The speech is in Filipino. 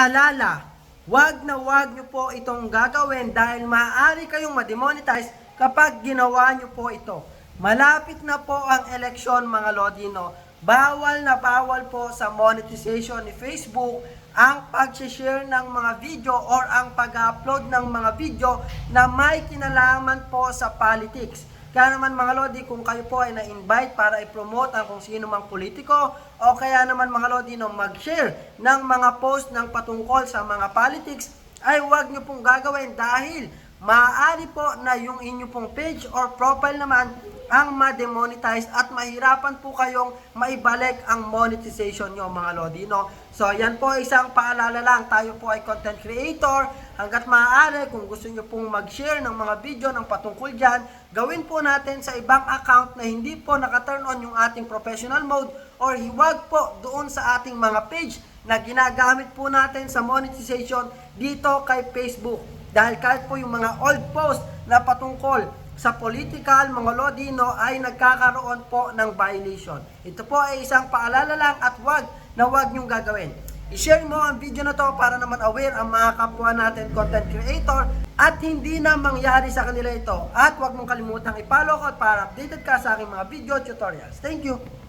Paalala, wag na wag nyo po itong gagawin dahil maaari kayong ma-demonetize kapag ginawa nyo po ito. Malapit na po ang eleksyon mga Lodino. Bawal na bawal po sa monetization ni Facebook ang pag-share ng mga video or ang pag-upload ng mga video na may kinalaman po sa politics. Kaya naman mga Lodi, kung kayo po ay na-invite para i-promote ang kung sino mang politiko o kaya naman mga Lodi no, mag-share ng mga post ng patungkol sa mga politics, ay huwag nyo pong gagawin dahil maaari po na yung inyo pong page or profile naman ang ma-demonetize at mahirapan po kayong maibalik ang monetization nyo mga Lodi. No? So yan po isang paalala lang, tayo po ay content creator. Hanggat maaari kung gusto nyo pong mag-share ng mga video ng patungkol dyan, gawin po natin sa ibang account na hindi po naka-turn on yung ating professional mode or hiwag po doon sa ating mga page na ginagamit po natin sa monetization dito kay Facebook. Dahil kahit po yung mga old post na patungkol sa political, mga Lodino, ay nagkakaroon po ng violation. Ito po ay isang paalala lang at wag na wag nyong gagawin. I-share mo ang video na to para naman aware ang mga kapwa natin content creator at hindi na mangyari sa kanila ito. At wag mong kalimutang i-follow ko para updated ka sa aking mga video tutorials. Thank you!